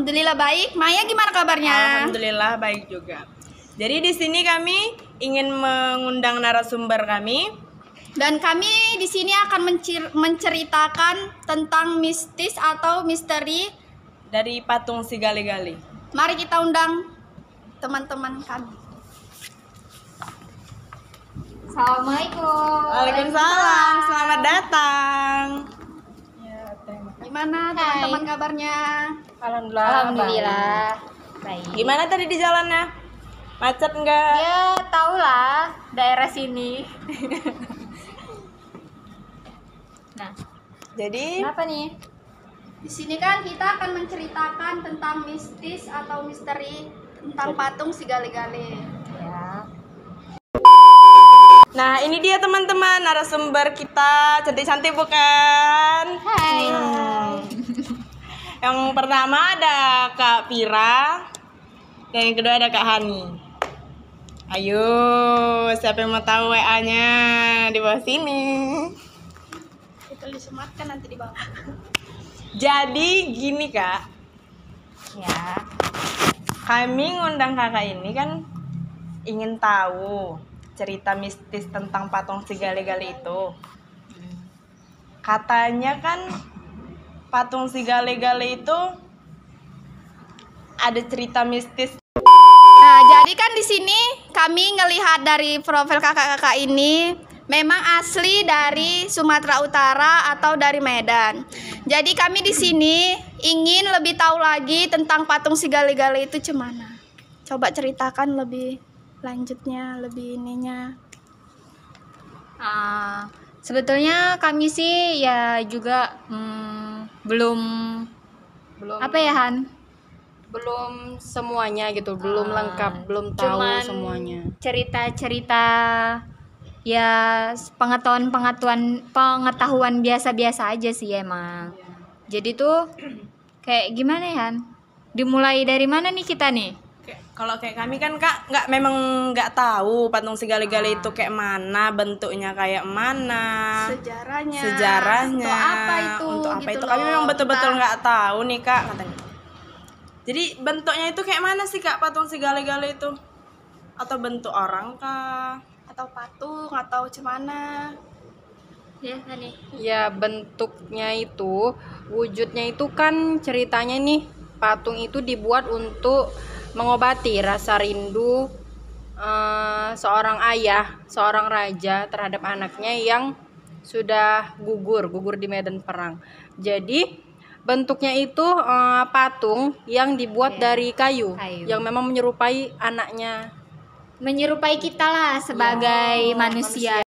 Alhamdulillah baik. Maya gimana kabarnya? Alhamdulillah baik juga. Jadi di sini kami ingin mengundang narasumber kami. Dan kami di sini akan menceritakan tentang mistis atau misteri Dari patung si Gali-Gali. Mari kita undang teman-teman kami. Assalamualaikum. Waalaikumsalam, selamat datang. Gimana teman-teman kabarnya? Alhamdulillah baik. Gimana tadi di jalannya? Macet enggak? Ya tau lah daerah sini. Nah, Jadi kenapa nih? Di sini kan kita akan menceritakan tentang mistis atau misteri tentang patung si Gali-Gali. Ya. nah ini dia teman-teman narasumber kita, cantik-cantik bukan? Hai. Yang pertama ada Kak Pira, dan yang kedua ada Kak Hani. Ayo, siapa yang mau tahu WA-nya di bawah sini? Kita disematkan nanti di bawah. Jadi gini Kak, Ya. kami ngundang kakak ini kan ingin tahu cerita mistis tentang patung si Gali-Gali itu. Katanya kan patung si Gali-Gali itu ada cerita mistis. Nah, jadi kan di sini kami ngelihat dari profil kakak-kakak ini memang asli dari Sumatera Utara atau dari Medan. Jadi kami di sini ingin lebih tahu lagi tentang patung si Gali-Gali itu cemana. Coba ceritakan lebih lanjutnya, lebih ininya. Sebetulnya kami sih ya juga belum apa ya Han? Belum semuanya gitu, belum lengkap, belum tahu Cuman semuanya. cerita-cerita ya pengetahuan biasa-biasa aja sih emang. Jadi tuh kayak gimana ya Han? Dimulai dari mana nih kita nih? Kalau kayak kami kan Kak memang nggak tahu patung si Gali-Gali itu kayak mana, bentuknya kayak mana, sejarahnya Untuk apa itu? untuk apa gitu itu kami loh. memang betul-betul Kita- nggak tahu nih Kak katanya. Jadi bentuknya itu kayak mana sih Kak patung si Gali-Gali itu? Atau bentuk orang kah? atau patung atau cemana? Ya Hani. Ya bentuknya itu, wujudnya itu kan ceritanya nih, patung itu dibuat untuk mengobati rasa rindu seorang ayah, seorang raja terhadap anaknya yang sudah gugur di medan perang. Jadi bentuknya itu patung yang dibuat dari kayu, yang memang menyerupai anaknya. Menyerupai kita lah sebagai manusia.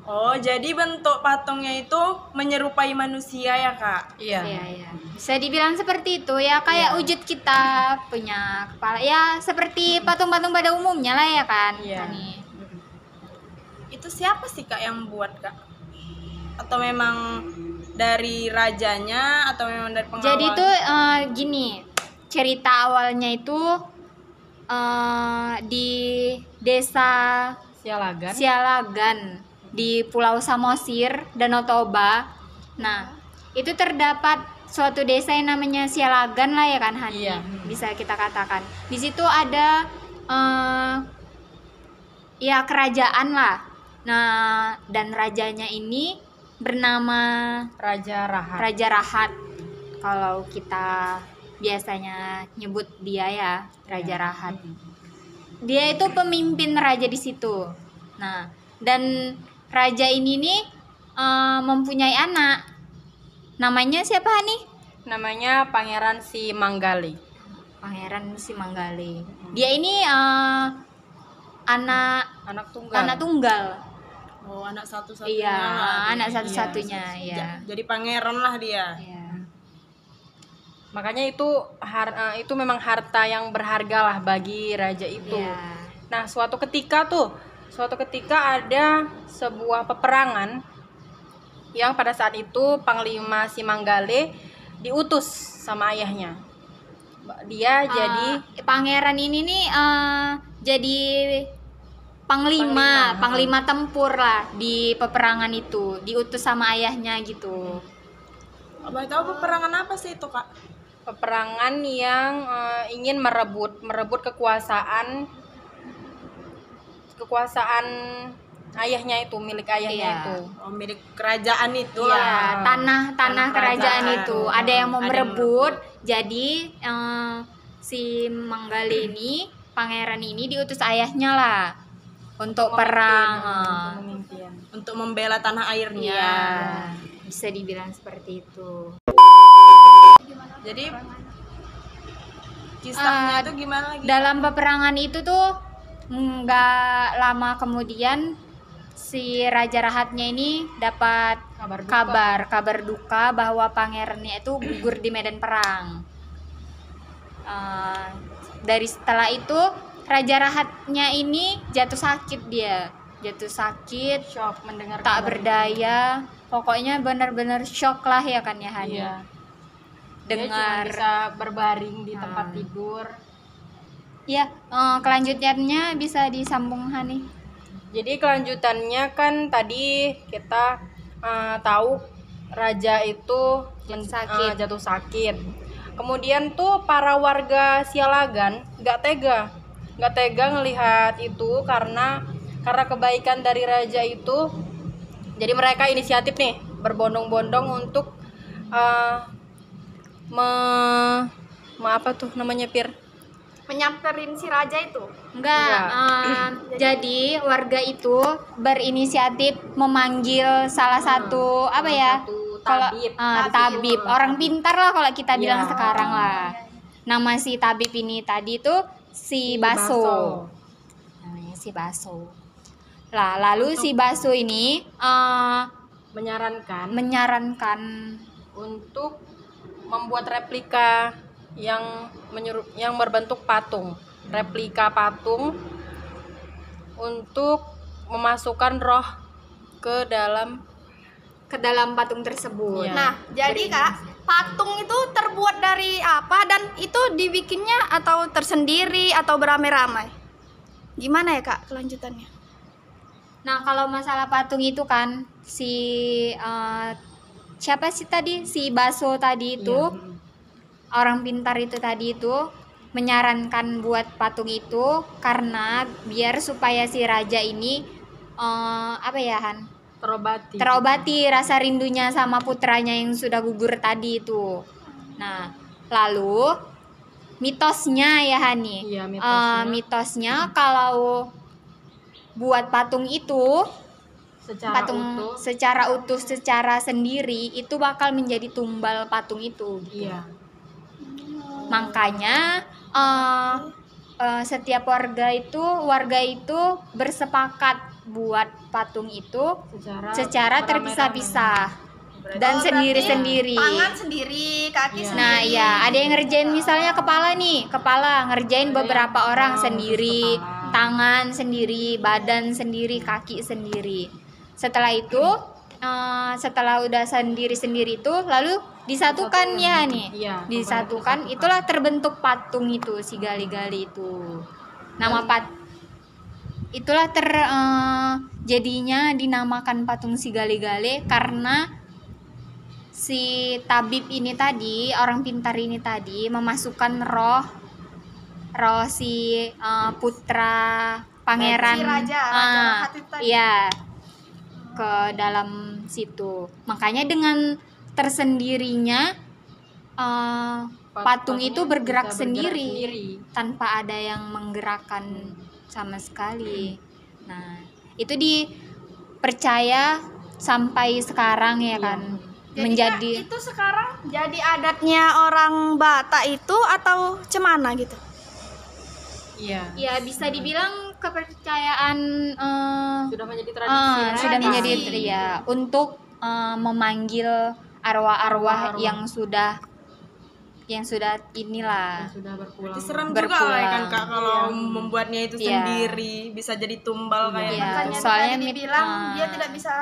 Oh, jadi bentuk patungnya itu menyerupai manusia ya Kak? Iya. Iya. Bisa dibilang seperti itu ya, kayak wujud kita punya kepala ya seperti patung-patung pada umumnya lah ya kan. Iya. Hani. Itu siapa sih Kak yang buat Kak? Atau memang dari rajanya atau memang dari pengawal? Jadi tuh gini, cerita awalnya itu di desa Sialagan di Pulau Samosir, Danau Toba. Nah, itu terdapat suatu desa yang namanya Sialagan lah ya kan Hani. Iya. Bisa kita katakan. Di situ ada ya kerajaan lah. Nah, dan rajanya ini bernama Raja Rahat. Raja Rahat. Kalau kita biasanya nyebut dia ya Raja Rahat. Dia itu pemimpin raja di situ. Nah, dan raja ini nih mempunyai anak. Namanya siapa nih? Namanya Pangeran Si Manggali. Pangeran Si Manggali. Dia ini anak Anak tunggal. Oh, anak satu-satunya iya, lah. anak satu-satunya ya. Jadi pangeran lah dia. Iya. Makanya itu memang harta yang berharga lah bagi raja itu. Iya. Nah, suatu ketika ada sebuah peperangan yang pada saat itu Panglima Si Manggale diutus sama ayahnya. Dia jadi pangeran ini nih jadi panglima tempur lah di peperangan itu, diutus sama ayahnya gitu. Abah tahu peperangan apa sih itu Kak? peperangan yang ingin merebut kekuasaan ayahnya itu, milik ayahnya Iya. itu. Oh, milik kerajaan itu Iya, lah. tanah kerajaan itu. Ada yang mau Ada yang merebut. Jadi si Manggala ini, pangeran ini diutus ayahnya lah untuk perang. Untuk memimpin. Untuk membela tanah airnya. Iya, bisa dibilang seperti itu. Jadi kisahnya itu gimana lagi? Dalam peperangan itu tuh nggak lama kemudian si Raja Rahatnya ini dapat kabar duka bahwa pangerannya itu gugur di medan perang. Dari setelah itu Raja Rahatnya ini jatuh sakit, Shock mendengar tak kabar berdaya, pokoknya benar-benar shock lah ya kan ya itu. Hani. Iya. Dia cuma Dengar bisa berbaring di tempat tidur. ya, kelanjutannya bisa disambung Hani. Jadi kelanjutannya kan tadi kita tahu raja itu jatuh sakit. Kemudian tuh para warga Sialagan nggak tega ngelihat itu karena kebaikan dari raja itu. Jadi mereka inisiatif nih berbondong-bondong untuk apa tuh namanya Pir? Menyamperin si raja itu. Enggak, jadi warga itu berinisiatif memanggil salah satu tabib. Tabib, orang pintar lah kalau kita bilang Iya. sekarang lah. Nama si tabib ini tadi tuh si Baso. Namanya si Baso. Lah, lalu si Baso ini menyarankan untuk membuat replika yang berbentuk patung, replika patung untuk memasukkan roh ke dalam patung tersebut. Iya. Nah, jadi Kak, patung itu terbuat dari apa dan itu dibikinnya atau tersendiri atau beramai-ramai? Gimana ya Kak kelanjutannya? Nah, kalau masalah patung itu kan siapa sih tadi? Si Baso tadi itu, orang pintar itu tadi itu menyarankan buat patung itu karena biar supaya si raja ini Han? Terobati rasa rindunya sama putranya yang sudah gugur tadi itu. Nah, lalu mitosnya ya Hani. Iya, mitosnya kalau buat patung itu secara utuh secara sendiri itu bakal menjadi tumbal patung itu gitu. Iya. Makanya setiap warga itu bersepakat buat patung itu secara terpisah-pisah dan sendiri-sendiri. Tangan sendiri, kaki sendiri. Nah, ya, ada yang ngerjain misalnya kepala ngerjain beberapa orang sendiri, tangan sendiri, badan sendiri, kaki sendiri. Setelah itu, setelah udah sendiri-sendiri itu, lalu disatukan ya nih. Iya, Disatukan, itulah terbentuk patung itu, si gali-gali itu. Nama itulah jadinya dinamakan patung si Gale-Gale karena si tabib ini tadi, orang pintar ini tadi memasukkan roh si putra pangeran Si Raja Rahat itu tadi. iya, ke dalam situ. Makanya dengan tersendirinya patung itu bergerak sendiri tanpa ada yang menggerakkan sama sekali. Nah, itu dipercaya sampai sekarang ya kan. Jadi Menjadi Kak, itu sekarang jadi adatnya orang Batak itu atau cemana gitu? Iya. ya bisa dibilang kepercayaan Sudah menjadi tradisi. sudah Tradisi. menjadi untuk memanggil arwah-arwah yang sudah inilah. Sudah berpulang. Berarti serem Berpulang. juga lah ya kan Kak kalau membuatnya itu Iya. sendiri bisa jadi tumbal kayak Iya. gitu. Makanya soalnya tadi mit- dibilang dia tidak bisa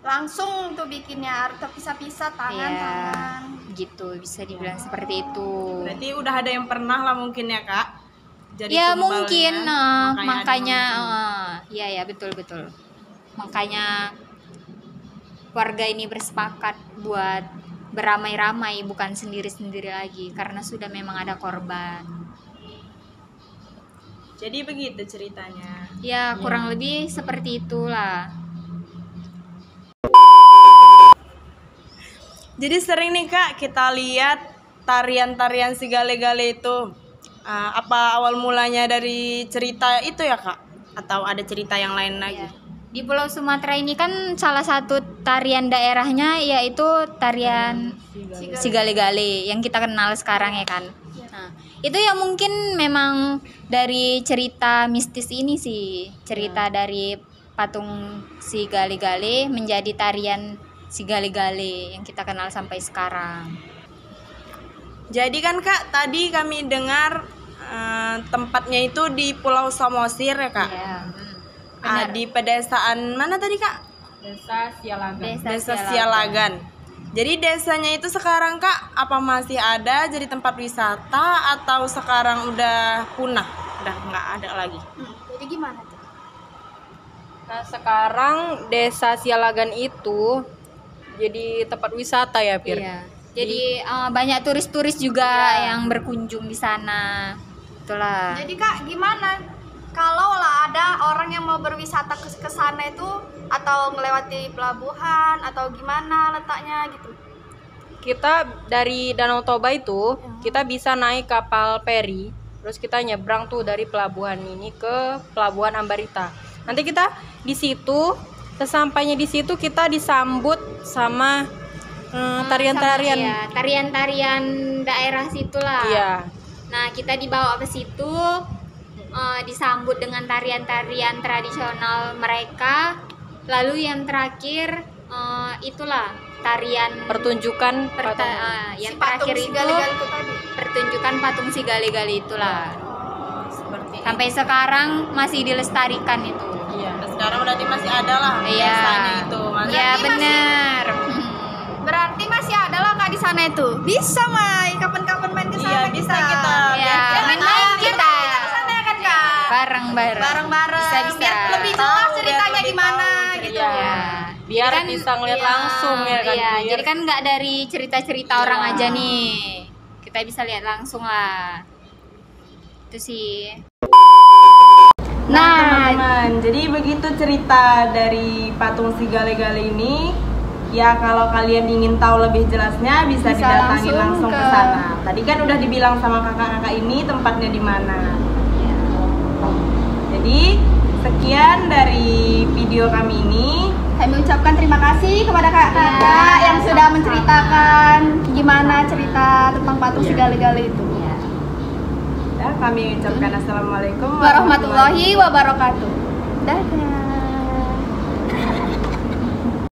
langsung tuh bikinnya, harus terpisah-pisah tangan. gitu bisa dibilang seperti itu. Berarti udah ada yang pernah lah mungkin ya Kak. Jadi Ya tumbalnya, mungkin makanya ada yang ya betul makanya warga ini bersepakat buat beramai-ramai, bukan sendiri-sendiri lagi karena sudah memang ada korban. Jadi begitu ceritanya. Ya, kurang lebih seperti itulah. Jadi sering nih Kak kita lihat tarian-tarian si gale-gale itu. Apa awal mulanya dari cerita itu ya Kak? Atau ada cerita yang lain lagi? Ya. Di Pulau Sumatera ini kan salah satu tarian daerahnya yaitu tarian si gale-gale yang kita kenal sekarang ya kan. Nah, itu ya mungkin memang dari cerita mistis ini sih, cerita dari patung si gale-gale menjadi tarian si gale-gale yang kita kenal sampai sekarang. Jadi kan Kak, tadi kami dengar tempatnya itu di Pulau Samosir ya Kak? Ya, Di pedesaan mana tadi Kak? Desa Sialagan. Desa Sialagan. Jadi desanya itu sekarang Kak, apa masih ada jadi tempat wisata atau sekarang udah punah? Udah nggak ada lagi? Jadi gimana tuh? Nah, sekarang Desa Sialagan itu jadi tempat wisata ya, Pir? Iya. Jadi banyak turis-turis juga yang berkunjung di sana. Itulah. Jadi Kak, gimana kalau lah ada orang yang mau berwisata ke sana itu atau melewati pelabuhan atau gimana letaknya gitu? Kita dari Danau Toba itu kita bisa naik kapal feri, terus kita nyebrang tuh dari pelabuhan ini ke pelabuhan Ambarita. Nanti kita di situ, sesampainya di situ kita disambut sama tarian-tarian. Iya, tarian-tarian daerah situlah. Iya. Nah, kita dibawa ke situ, disambut dengan tarian-tarian tradisional mereka. Lalu yang terakhir itulah tarian Pertunjukan yang Si patung terakhir si itu gale-gale itu tadi. pertunjukan patung si gale-gale itulah. Seperti Sampai sekarang masih dilestarikan itu. Iya. sekarang berarti masih ada lah Iya. desanya itu. Iya, Berarti benar. Berarti masih ada lah Kak di sana itu. Bisa Mai, kapan-kapan main ke sana Iya, bisa kita. Ya, main-main kita. Ke sana ya kan Kak? Bareng-bareng. Bareng-bareng. Bisa-bisa. Biar lebih jelas Tahu, biar ceritanya lebih gimana tahu gitu. cerita. Ya. Biar Jadi bisa ngeliat iya, langsung ya kan, Iya, Pir? jadi kan nggak dari cerita-cerita orang Iya. aja nih. Kita bisa lihat langsung lah. Itu sih. Nah, Teman-teman, jadi begitu cerita dari patung si gale-gale ini. Ya kalau kalian ingin tahu lebih jelasnya bisa didatangi langsung ke sana. Tadi kan udah dibilang sama kakak-kakak ini tempatnya di mana. Jadi sekian dari video kami ini. Kami ucapkan terima kasih kepada kakak-kakak yang sudah menceritakan gimana cerita tentang patung si gale-gale itu. Ya, kami ucapkan assalamualaikum Warahmatullahi wabarakatuh. Dadah.